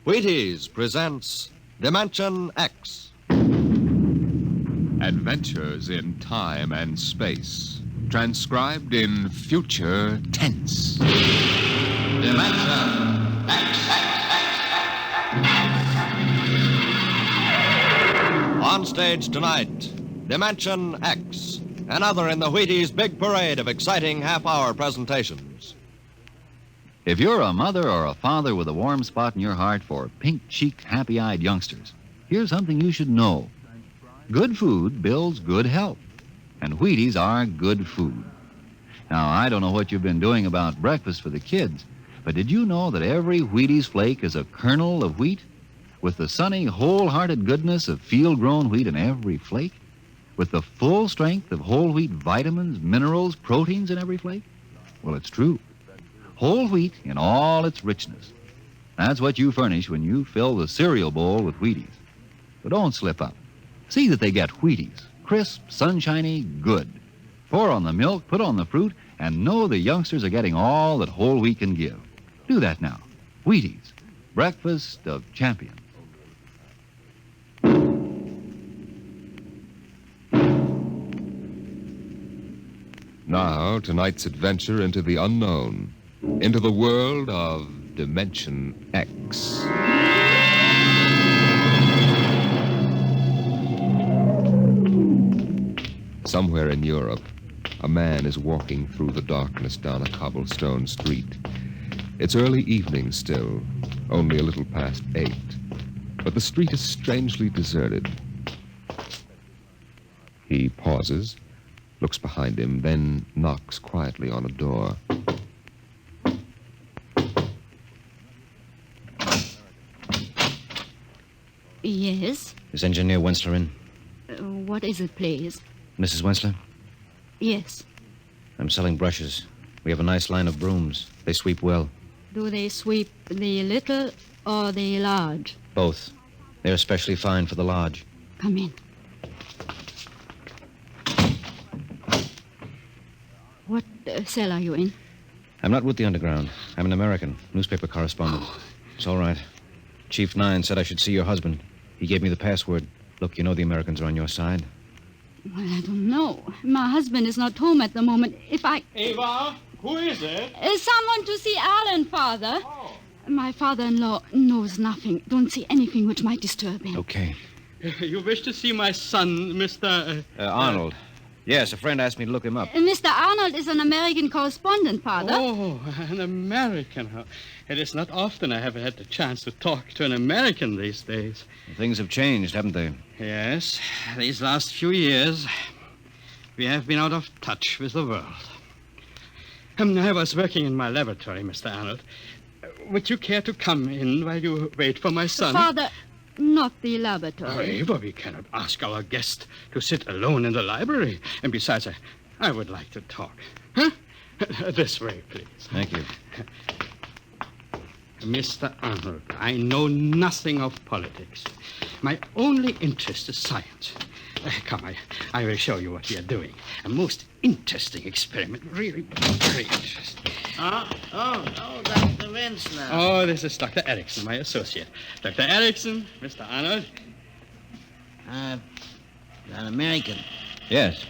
Wheaties presents Dimension X. Adventures in time and space, transcribed in future tense. Dimension X. On stage tonight, Dimension X, another in the Wheaties' big parade of exciting half-hour presentations. If you're a mother or a father with a warm spot in your heart for pink-cheeked, happy-eyed youngsters, here's something you should know. Good food builds good health, and Wheaties are good food. Now, I don't know what you've been doing about breakfast for the kids, but did you know that every Wheaties flake is a kernel of wheat? With the sunny, wholehearted goodness of field-grown wheat in every flake? With the full strength of whole wheat vitamins, minerals, proteins in every flake? Well, it's true. Whole wheat in all its richness. That's what you furnish when you fill the cereal bowl with Wheaties. But don't slip up. See that they get Wheaties. Crisp, sunshiny, good. Pour on the milk, put on the fruit, and know the youngsters are getting all that whole wheat can give. Do that now. Wheaties. Breakfast of champions. Now, tonight's adventure into the unknown, into the world of Dimension X. Somewhere in Europe, a man is walking through the darkness down a cobblestone street. It's early evening still, only a little past 8. But the street is strangely deserted. He pauses, looks behind him, then knocks quietly on a door. Yes? Is Engineer Wensler in? What is it, please? Mrs. Wensler? Yes. I'm selling brushes. We have a nice line of brooms. They sweep well. Do they sweep the little or the large? Both. They're especially fine for the large. Come in. What cell are you in? I'm not with the Underground. I'm an American, newspaper correspondent. It's all right. Chief Nine said I should see your husband. He gave me the password. Look, you know the Americans are on your side. Well, I don't know. My husband is not home at the moment. If I... Ava, who is it? Someone to see Alan, Father. Oh. My father-in-law knows nothing. Don't see anything which might disturb him. Okay. You wish to see my son, Mr. Arnold. Yes, a friend asked me to look him up. Mr. Arnold is an American correspondent, Father. Oh, an American. It is not often I have had the chance to talk to an American these days. Things have changed, haven't they? Yes, these last few years, we have been out of touch with the world. I was working in my laboratory, Mr. Arnold. Would you care to come in while you wait for my son? Father, not the laboratory. Ava, we cannot ask our guest to sit alone in the library. And besides, I would like to talk. Huh? This way, please. Thank you. Mr. Arnold, I know nothing of politics. My only interest is science. Come, I will show you what we are doing. A most interesting experiment. Really very interesting. Oh, Dr. Wensler. Oh, this is Dr. Erickson, my associate. Dr. Erickson, Mr. Arnold. You're an American. Yes.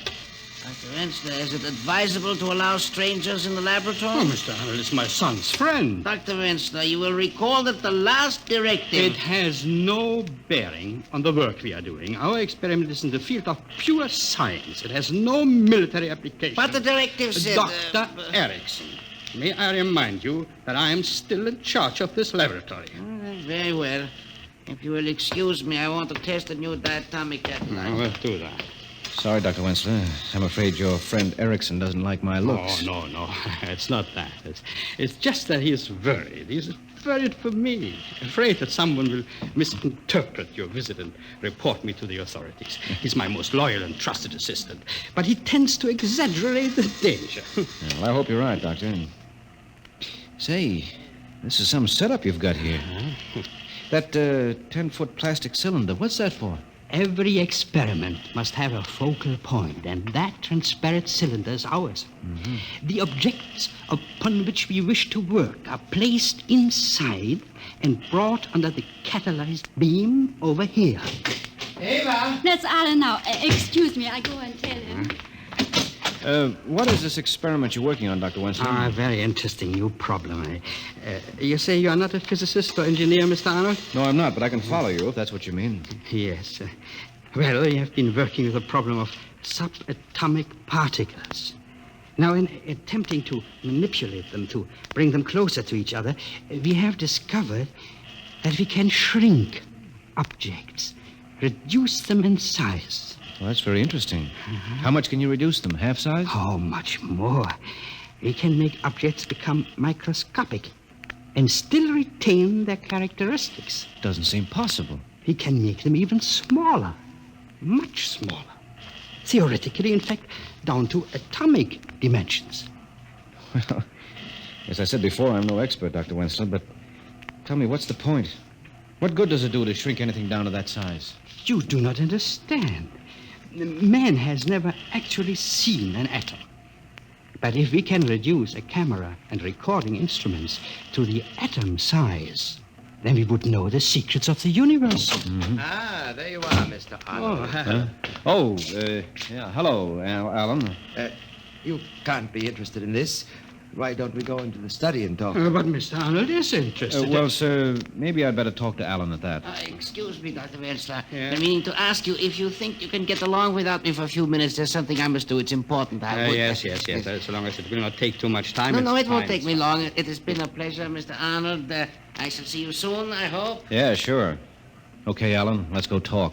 Dr. Wensler, is it advisable to allow strangers in the laboratory? Oh, Mr. Arnold is my son's friend. Dr. Wensler, you will recall that the last directive... It has no bearing on the work we are doing. Our experiment is in the field of pure science. It has no military application. But the directive said... Dr. Erickson, may I remind you that I am still in charge of this laboratory. Very well. If you will excuse me, I want to test a new diatomic catalyzer. We'll do that. Sorry, Dr. Wensler. I'm afraid your friend Erickson doesn't like my looks. Oh, no. It's not that. It's just that he is worried. He's worried for me. Afraid that someone will misinterpret your visit and report me to the authorities. He's my most loyal and trusted assistant. But he tends to exaggerate the danger. Well, I hope you're right, Doctor. Say, this is some setup you've got here. That 10-foot plastic cylinder, what's that for? Every experiment must have a focal point, and that transparent cylinder is ours. Mm-hmm. The objects upon which we wish to work are placed inside and brought under the catalyzed beam over here. Eva! That's Alan now. Excuse me, I go and tell him. What is this experiment you're working on, Dr. Winston? A very interesting new problem. You say you are not a physicist or engineer, Mr. Arnold? No, I'm not, but I can follow you if that's what you mean. Yes. Well, we have been working with the problem of subatomic particles. Now, in attempting to manipulate them, to bring them closer to each other, we have discovered that we can shrink objects, reduce them in size. Well, that's very interesting. How much can you reduce them? Half size? Oh, much more. We can make objects become microscopic and still retain their characteristics. Doesn't seem possible. We can make them even smaller, much smaller. Theoretically, in fact, down to atomic dimensions. Well, as I said before, I'm no expert, Dr. Winston, but tell me, what's the point? What good does it do to shrink anything down to that size? You do not understand. Man has never actually seen an atom. But if we can reduce a camera and recording instruments to the atom size, then we would know the secrets of the universe. Mm-hmm. Ah, there you are, Mr. Arnold. Yeah, hello, Alan. You can't be interested in this. Why don't we go into the study and talk? But Mr. Arnold is interested. Well, sir, maybe I'd better talk to Alan at that. Excuse me, Dr. Vance. Yeah? I'm meaning to ask you if you think you can get along without me for a few minutes. There's something I must do. It's important. Yes. So long as it will not take too much time. No, it won't fine. take me long. It has been a pleasure, Mr. Arnold. I shall see you soon, I hope. Yeah, sure. Okay, Alan, let's go talk.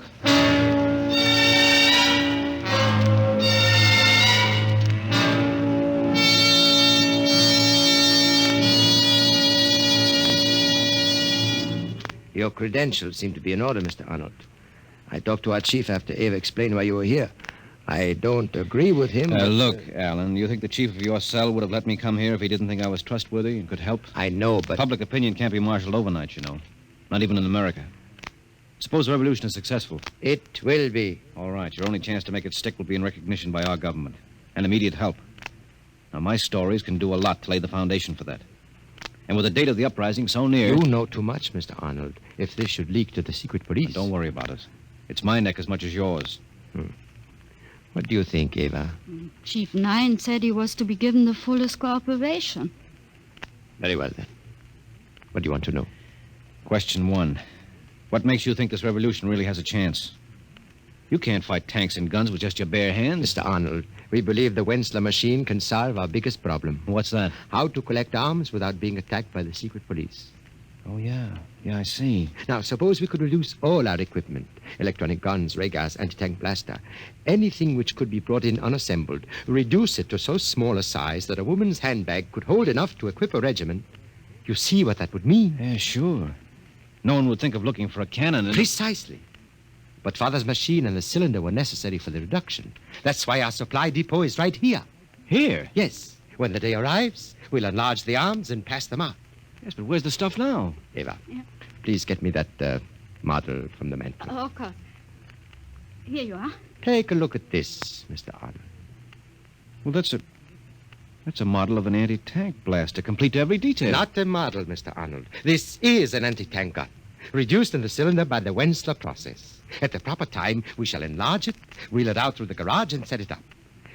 Your credentials seem to be in order, Mr. Arnold. I talked to our chief after Ava explained why you were here. I don't agree with him. Look, Alan, you think the chief of your cell would have let me come here if he didn't think I was trustworthy and could help? I know, but... Public opinion can't be marshaled overnight, you know. Not even in America. Suppose the revolution is successful. It will be. All right, your only chance to make it stick will be in recognition by our government. And immediate help. Now, my stories can do a lot to lay the foundation for that. And with the date of the uprising so near... You know too much, Mr. Arnold. If this should leak to the secret police... Don't worry about it. It's my neck as much as yours. What do you think, Ava? Chief Nine said he was to be given the fullest cooperation. Very well, then. What do you want to know? Question 1. What makes you think this revolution really has a chance? You can't fight tanks and guns with just your bare hands. Mr. Arnold, we believe the Wensler machine can solve our biggest problem. What's that? How to collect arms without being attacked by the secret police. Oh, yeah. Yeah, I see. Now, suppose we could reduce all our equipment, electronic guns, ray gas, anti-tank blaster, anything which could be brought in unassembled, reduce it to so small a size that a woman's handbag could hold enough to equip a regiment. You see what that would mean? Yeah, sure. No one would think of looking for a cannon and... Precisely. But Father's machine and the cylinder were necessary for the reduction. That's why our supply depot is right here. Here? Yes. When the day arrives, we'll enlarge the arms and pass them out. Yes, but where's the stuff now? Eva, Yeah. please get me that model from the mantel. Oh, of course. Here you are. Take a look at this, Mr. Arnold. Well, that's a model of an anti-tank blaster, complete to every detail. Not a model, Mr. Arnold. This is an anti-tank gun, reduced in the cylinder by the Wensler process. At the proper time, we shall enlarge it, wheel it out through the garage, and set it up.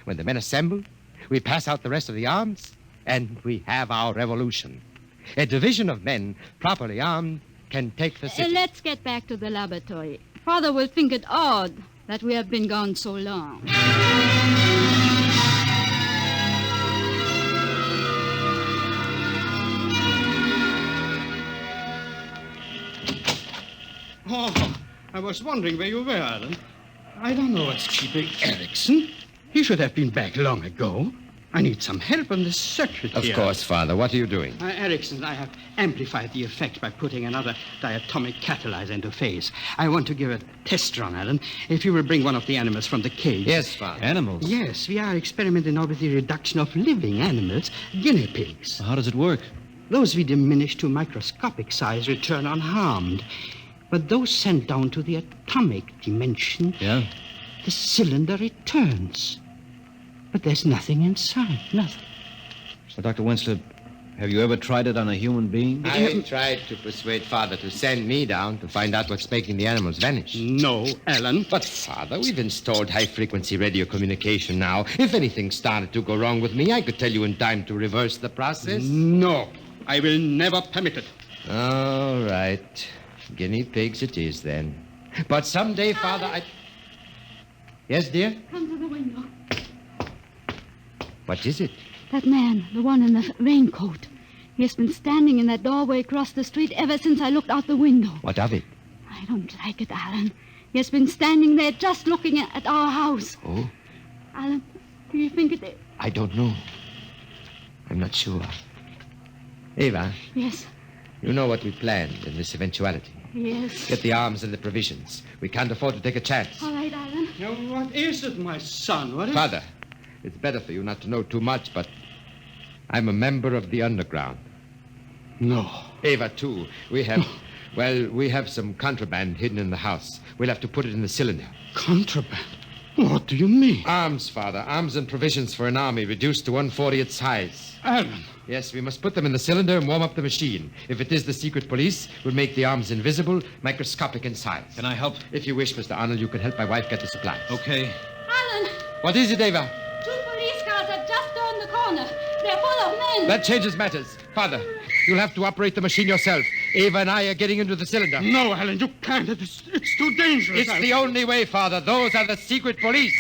When the men assemble, we pass out the rest of the arms, and we have our revolution. A division of men, properly armed, can take the city. Let's get back to the laboratory. Father will think it odd that we have been gone so long. Oh, I was wondering where you were, Alan. I don't know what's keeping Erickson. He should have been back long ago. I need some help on this circuit Of here. course, Father. What are you doing? Erickson, I have amplified the effect by putting another diatomic catalyzer into phase. I want to give a test run, Alan. If you will bring one of the animals from the cage. Yes, Father. Animals? Yes, we are experimenting now with the reduction of living animals, guinea pigs. How does it work? Those we diminish to microscopic size return unharmed. But those sent down to the atomic dimension, Yeah? the cylinder returns. But there's nothing inside, nothing. So, Dr. Winslow, have you ever tried it on a human being? I tried to persuade Father to send me down to find out what's making the animals vanish. No, Alan. But, Father, we've installed high-frequency radio communication now. If anything started to go wrong with me, I could tell you in time to reverse the process. No, I will never permit it. All right. Guinea pigs it is, then. But someday, Father, I... Yes, dear? Come to the window. What is it? That man, the one in the raincoat. He has been standing in that doorway across the street ever since I looked out the window. What of it? I don't like it, Alan. He has been standing there just looking at our house. Oh? Alan, do you think it... I don't know. I'm not sure. Ava, Yes, you know what we planned in this eventuality. yes. Get the arms and the provisions. We can't afford to take a chance. All right, Alan. Now, what is it, my son? What is Father, it's better for you not to know too much, but I'm a member of the underground. No. Ava, too. We have some contraband hidden in the house. We'll have to put it in the cylinder. Contraband? What do you mean? Arms, Father. Arms and provisions for an army reduced to 1/40th size. Alan. Yes, we must put them in the cylinder and warm up the machine. If it is the secret police, we'll make the arms invisible, microscopic in size. Can I help? If you wish, Mr. Arnold, you can help my wife get the supplies. Okay. Alan, What is it, Ava? 2 police cars have just turned the corner. They're full of men. That changes matters. Father, you'll have to operate the machine yourself. Ava and I are getting into the cylinder. No, Alan, you can't. It's too dangerous. It's the only way, Father. Those are the secret police.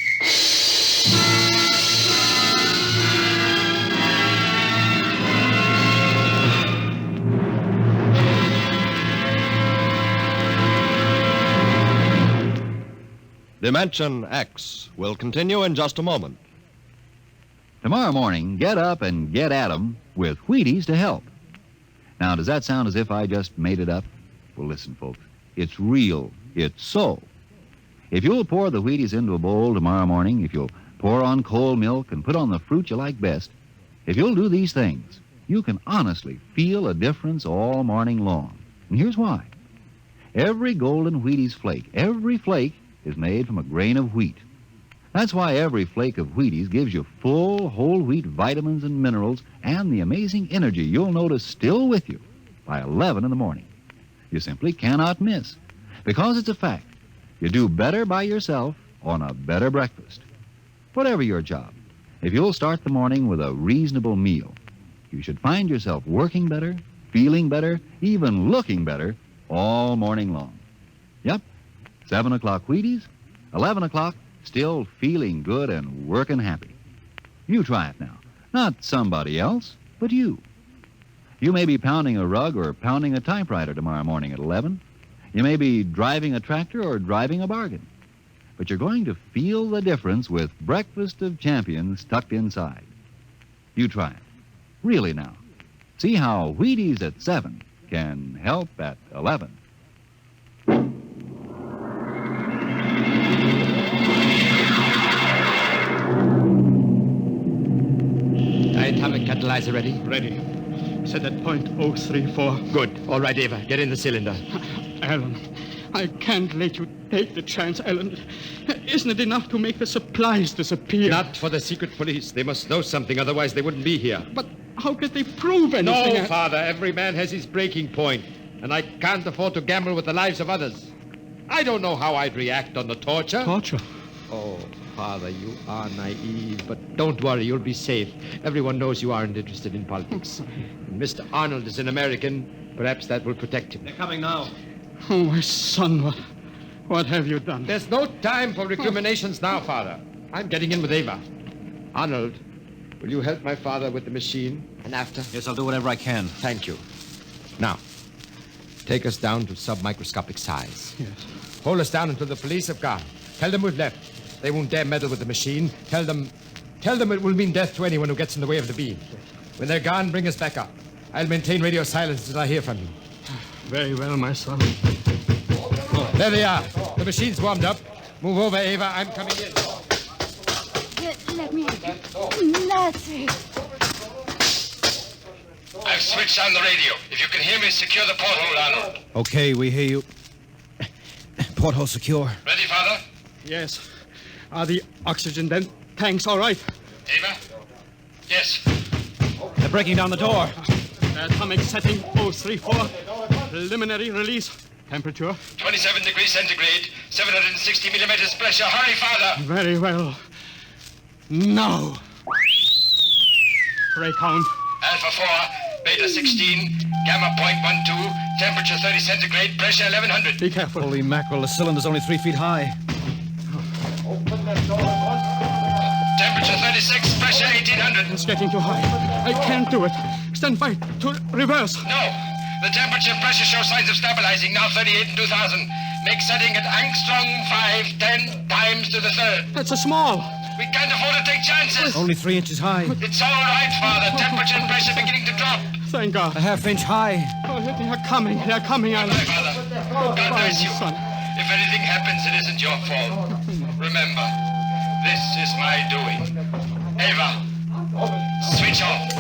Dimension X will continue in just a moment. Tomorrow morning, get up and get at 'em with Wheaties to help. Now, does that sound as if I just made it up? Well, listen, folks. It's real. It's so. If you'll pour the Wheaties into a bowl tomorrow morning, if you'll pour on cold milk and put on the fruit you like best, if you'll do these things, you can honestly feel a difference all morning long. And here's why. Every golden Wheaties flake, every flake is made from a grain of wheat. That's why every flake of Wheaties gives you full whole wheat vitamins and minerals and the amazing energy you'll notice still with you by 11 in the morning. You simply cannot miss, because it's a fact. You do better by yourself on a better breakfast. Whatever your job, if you'll start the morning with a reasonable meal, you should find yourself working better, feeling better, even looking better all morning long. Yep, 7 o'clock Wheaties, 11 o'clock, still feeling good and working happy. You try it now. Not somebody else, but you. You may be pounding a rug or pounding a typewriter tomorrow morning at 11. You may be driving a tractor or driving a bargain. But you're going to feel the difference with Breakfast of Champions tucked inside. You try it. Really now. See how Wheaties at 7 can help at 11. Atomic catalyzer ready? Ready. Set at point 034. Good. All right, Ava. Get in the cylinder. Alan, I can't let you take the chance, Alan. Isn't it enough to make the supplies disappear? Not for the secret police. They must know something, otherwise they wouldn't be here. But how could they prove anything? No, Father. Every man has his breaking point, and I can't afford to gamble with the lives of others. I don't know how I'd react on the torture. Torture? Oh, Father, you are naive, but don't worry, you'll be safe. Everyone knows you aren't interested in politics. And Mr. Arnold is an American. Perhaps that will protect him. They're coming now. Oh, my son, what have you done? There's no time for recriminations now, Father. I'm getting in with Ava. Arnold, will you help my father with the machine? And after? Yes, I'll do whatever I can. Thank you. Now, take us down to submicroscopic size. Yes. Hold us down until the police have gone. Tell them we've left. They won't dare meddle with the machine. Tell them it will mean death to anyone who gets in the way of the beam. When they're gone, bring us back up. I'll maintain radio silence until I hear from you. Very well, my son. There they are. The machine's warmed up. Move over, Ava. I'm coming in. Let me... That's it. I've switched on the radio. If you can hear me, secure the porthole, Arnold. Okay, we hear you. porthole secure? Ready, Father? Yes. Are the oxygen tanks all right? Ava? Yes. They're breaking down the door. Atomic setting 034. Preliminary release. Temperature? 27 degrees centigrade, 760 millimeters pressure. Hurry, Father! Very well. Now. Ray count. Alpha 4, Beta 16, Gamma 0.12, temperature 30 centigrade, pressure 1100. Be careful. Holy mackerel, the cylinder's only 3 feet high. Temperature 36, pressure 1800. It's getting too high. I can't do it. Stand by to reverse. No. The temperature and pressure show signs of stabilizing. Now 38 and 2000. Make setting at angstrom 5, 10 times to the third. That's a small. We can't afford to take chances. Only 3 inches high. It's all right, Father. Temperature and pressure beginning to drop. Thank God. A half-inch high. Oh, they are coming. They are coming, Alan. Goodbye, Father. God bless you. Son. If anything happens, it isn't your fault. Remember, this is my doing. Ava, switch off.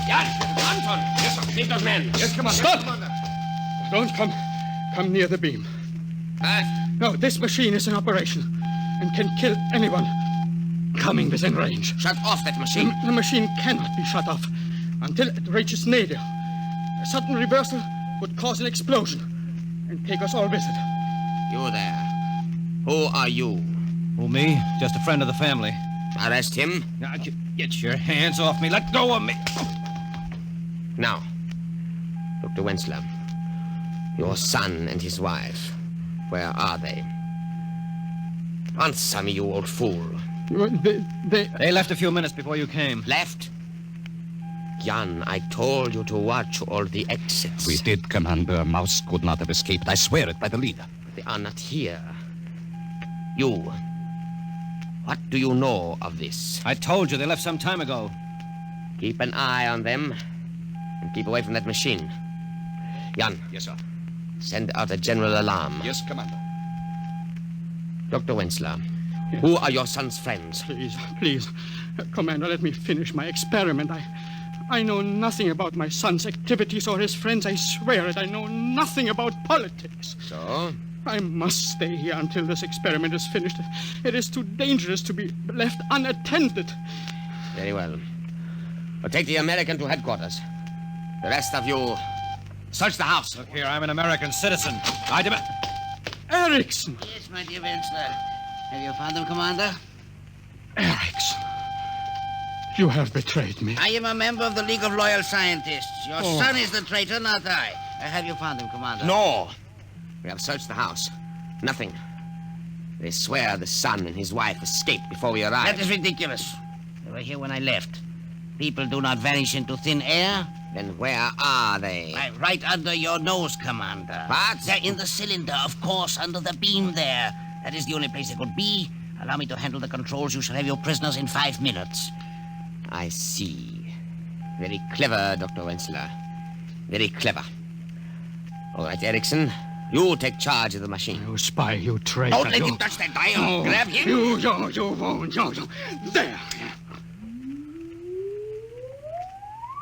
Anton! Yes, sir. Leave those men. Yes, come on. Stop! Don't come near the beam. No, this machine is in operation and can kill anyone coming within range. Shut off that machine. The machine cannot be shut off until it reaches nadir. A sudden reversal would cause an explosion and take us all with it. You there. Who are you? Who, me? Just a friend of the family. Arrest him. Now, get your hands off me. Let go of me. Now, Dr. Wensler, your son and his wife, where are they? Answer me, you old fool. They left a few minutes before you came. Left? Jan, I told you to watch all the exits. We did, Commander. Mouse could not have escaped. I swear it by the leader. They are not here. You. What do you know of this? I told you they left some time ago. Keep an eye on them and keep away from that machine. Jan. Yes, sir. Send out a general alarm. Yes, Commander. Dr. Wensler, who are your son's friends? Please, Commander, let me finish my experiment. I know nothing about my son's activities or his friends. I swear it. I know nothing about politics. So? I must stay here until this experiment is finished. It is too dangerous to be left unattended. Very well. Well, take the American to headquarters. The rest of you, search the house. Look here, I'm an American citizen. I demand... Erickson! Yes, my dear Vensler. Have you found them, Commander? Erickson. You have betrayed me. I am a member of the League of Loyal Scientists. Your son is the traitor, not I. Have you found him, Commander? No. We have searched the house. Nothing. They swear the son and his wife escaped before we arrived. That is ridiculous. They were here when I left. People do not vanish into thin air. Then where are they? Right under your nose, Commander. What? They're in the cylinder, of course, under the beam there. That is the only place they could be. Allow me to handle the controls. You shall have your prisoners in 5 minutes. I see. Very clever, Dr. Wensler. Very clever. All right, Erickson, you take charge of the machine. You spy, you traitor. Don't let him touch that dial. Grab him. You won't. There.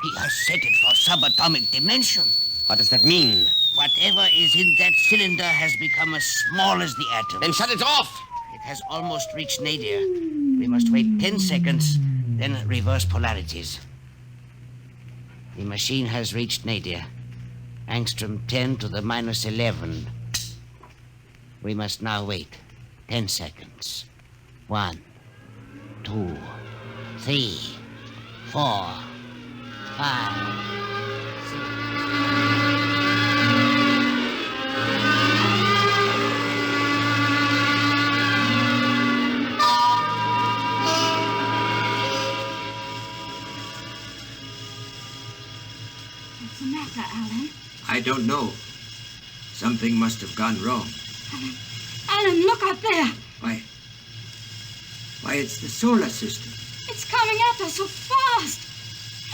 He has set it for subatomic dimension. What does that mean? Whatever is in that cylinder has become as small as the atom. Then shut it off. It has almost reached nadir. We must wait 10 seconds, then reverse polarities. The machine has reached nadir. Angstrom 10 to the minus 11. We must now wait 10 seconds. 1, 2, 3, 4, 5, 6. What's the matter, Alan? I don't know. Something must have gone wrong. Alan, look up there. Why, it's the solar system. It's coming at us so fast.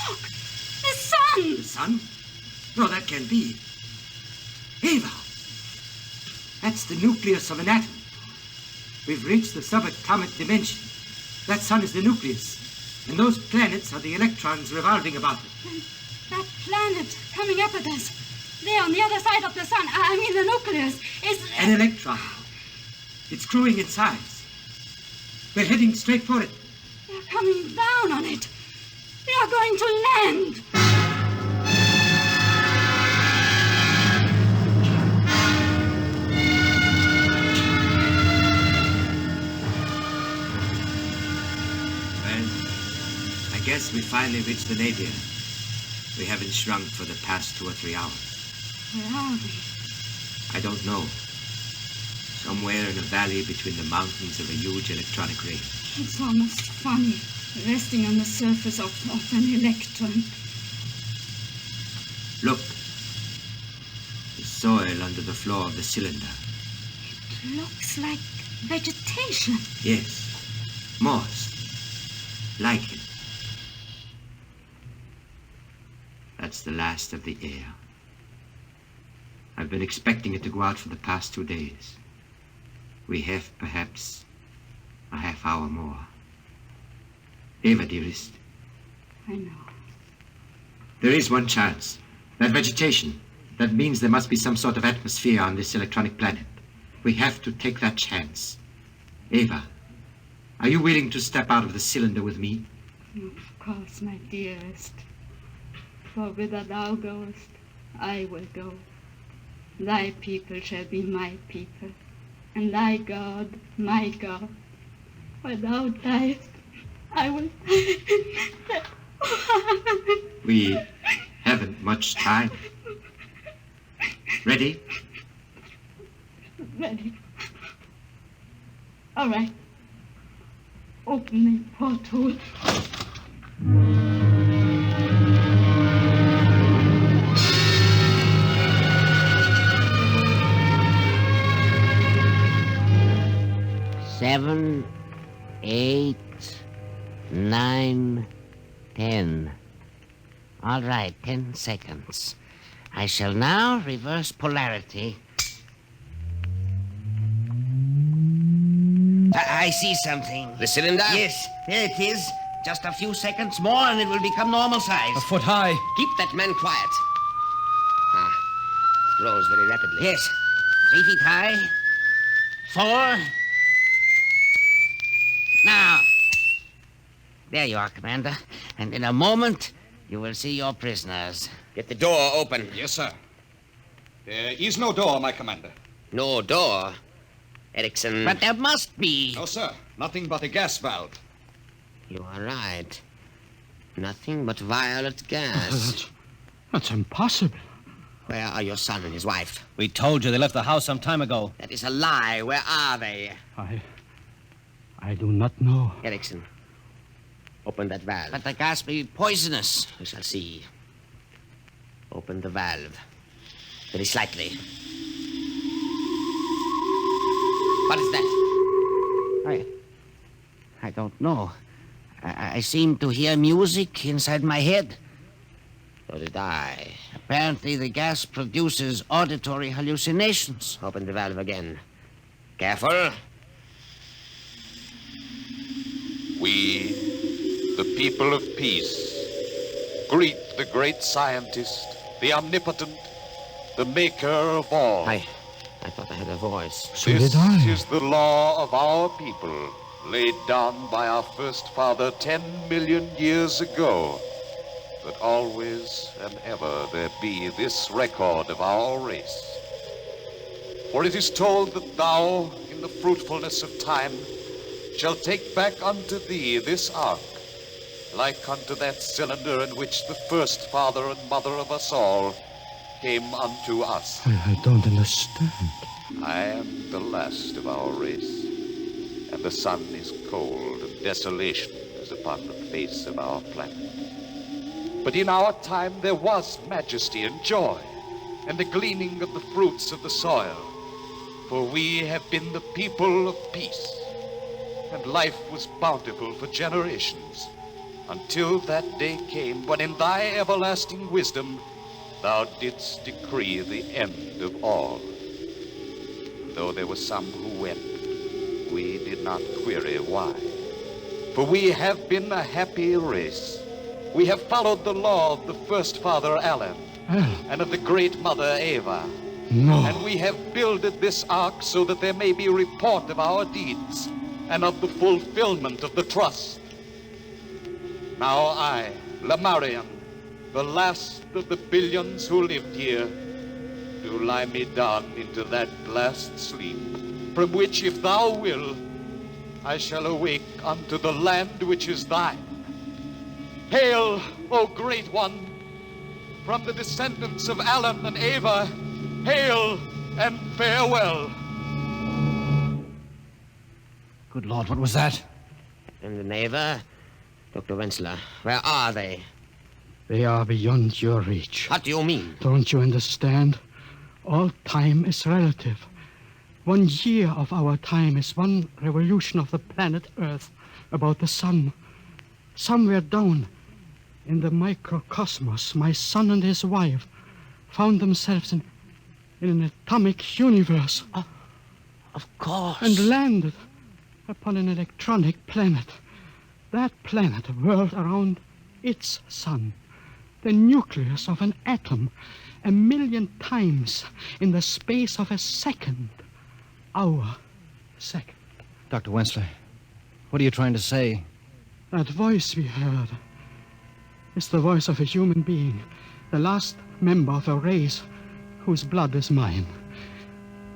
Look, the sun. The sun? No, that can't be. Ava! That's the nucleus of an atom. We've reached the subatomic dimension. That sun is the nucleus. And those planets are the electrons revolving about it. That planet coming up at us. There on the other side of the sun, I mean the nucleus, is... An electron. It's growing in size. We're heading straight for it. They're coming down on it. They are going to land. I guess we finally reached the nadir. We haven't shrunk for the past 2 or 3 hours. Where are we? I don't know. Somewhere in a valley between the mountains of a huge electronic ray. It's almost funny, resting on the surface of an electron. Look. The soil under the floor of the cylinder. It looks like vegetation. Yes. Moss. Lichen. That's the last of the air. I've been expecting it to go out for the past 2 days. We have perhaps a half hour more. Eva, dearest. I know. There is one chance. That vegetation. That means there must be some sort of atmosphere on this electronic planet. We have to take that chance. Eva, are you willing to step out of the cylinder with me? Of course, my dearest. For whither thou goest, I will go. Thy people shall be my people, and thy God, my God. Where thou diest, I will... We haven't much time. Ready? Ready. All right. Open the porthole. Seven, 8, 9, 10. All right, 10 seconds. I shall now reverse polarity. I see something. The cylinder? Yes, there it is. Just a few seconds more and it will become normal size. A foot high. Keep that man quiet. It grows very rapidly. Yes, 3 feet high. 4. Now. There you are, Commander. And in a moment, you will see your prisoners. Get the door open. Yes, sir. There is no door, my commander. No door? Erickson. But there must be. No, sir. Nothing but a gas valve. You are right. Nothing but violet gas. That's impossible. Where are your son and his wife? We told you they left the house some time ago. That is a lie. Where are they? I do not know. Erickson, open that valve. But the gas may be poisonous. We shall see. Open the valve. Very slightly. What is that? I don't know. I seem to hear music inside my head. So did I. Apparently the gas produces auditory hallucinations. Open the valve again. Careful. We, the people of peace, greet the great scientist, the omnipotent, the maker of all. I thought I had a voice. So this is the law of our people, laid down by our first father 10 million years ago. That always and ever there be this record of our race. For it is told that thou, in the fruitfulness of time, shalt take back unto thee this ark, like unto that cylinder in which the first father and mother of us all came unto us. I don't understand. I am the last of our race, and the sun is cold, and desolation is upon the face of our planet. But in our time there was majesty and joy, and the gleaning of the fruits of the soil, for we have been the people of peace, and life was bountiful for generations, until that day came when in thy everlasting wisdom thou didst decree the end of all. Though there were some who wept, we did not query why. For we have been a happy race. We have followed the law of the first father, Alan. and of the great mother Eva. No. And we have builded this ark so that there may be report of our deeds and of the fulfillment of the trust. Now I, Lemurian, the last of the billions who lived here, do lie me down into that last sleep, from which, if thou will, I shall awake unto the land which is thine. Hail, O great one, from the descendants of Alan and Eva, hail and farewell. Good Lord, what was that? And Eva, Dr. Wenzler, where are they? They are beyond your reach. What do you mean? Don't you understand? All time is relative. 1 year of our time is one revolution of the planet Earth about the sun. Somewhere down in the microcosmos, my son and his wife found themselves in an atomic universe. Of course. And landed upon an electronic planet. That planet whirled around its sun, the nucleus of an atom, 1,000,000 times in the space of a second. Our second. Dr. Wenzler, what are you trying to say? That voice we heard is the voice of a human being, the last member of a race whose blood is mine.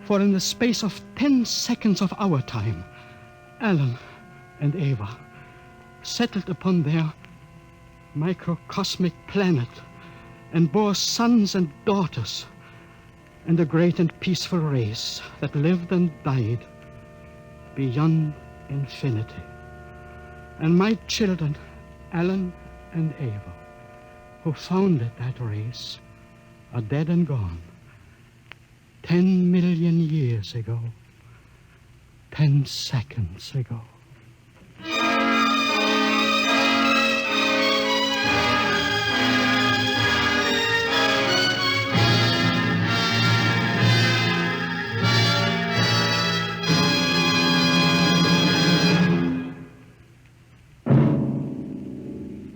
For in the space of 10 seconds of our time, Alan and Eva settled upon their microcosmic planet and bore sons and daughters, and a great and peaceful race that lived and died beyond infinity. And my children, Alan and Eva, who founded that race, are dead and gone. 10 million years ago. 10 seconds ago.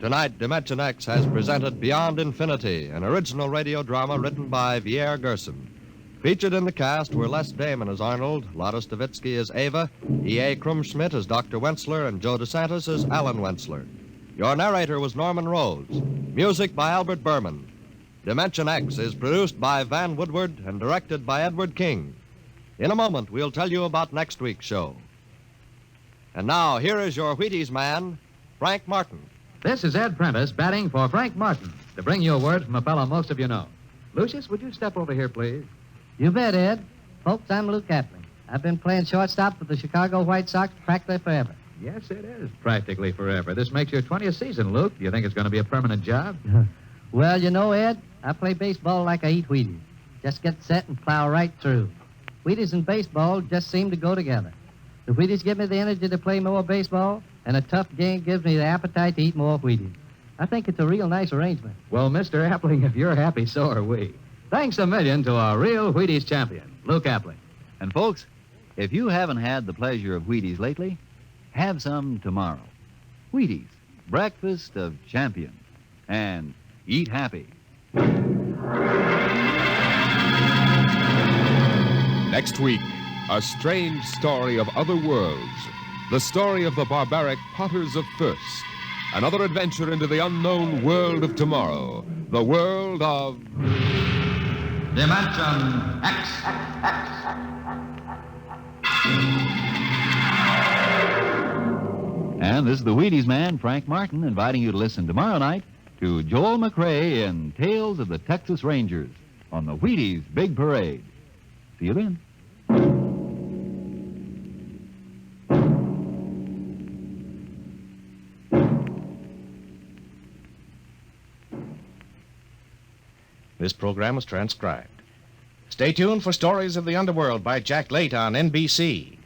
Tonight, Dimension X has presented Beyond Infinity, an original radio drama written by Pierre Gerson. Featured in the cast were Les Damon as Arnold, Lotta Stavitsky as Ava, E.A. Krumschmidt as Dr. Wenzler, and Joe DeSantis as Alan Wenzler. Your narrator was Norman Rhodes. Music by Albert Berman. Dimension X is produced by Van Woodward and directed by Edward King. In a moment, we'll tell you about next week's show. And now, here is your Wheaties man, Frank Martin. This is Ed Prentice batting for Frank Martin to bring you a word from a fellow most of you know. Lucius, would you step over here, please? You bet, Ed. Folks, I'm Luke Appling. I've been playing shortstop for the Chicago White Sox practically forever. Yes, it is practically forever. This makes your 20th season, Luke. Do you think it's going to be a permanent job? Well, you know, Ed, I play baseball like I eat Wheaties. Just get set and plow right through. Wheaties and baseball just seem to go together. The Wheaties give me the energy to play more baseball, and a tough game gives me the appetite to eat more Wheaties. I think it's a real nice arrangement. Well, Mr. Appling, if you're happy, so are we. Thanks a million to our real Wheaties champion, Luke Appling. And folks, if you haven't had the pleasure of Wheaties lately, have some tomorrow. Wheaties, breakfast of champions. And eat happy. Next week, a strange story of other worlds. The story of the barbaric potters of Thirst. Another adventure into the unknown world of tomorrow. The world of... Dimension X. And this is the Wheaties man, Frank Martin, inviting you to listen tomorrow night to Joel McRae in Tales of the Texas Rangers on the Wheaties Big Parade. See you then. This program was transcribed. Stay tuned for Stories of the Underworld by Jack Late on NBC.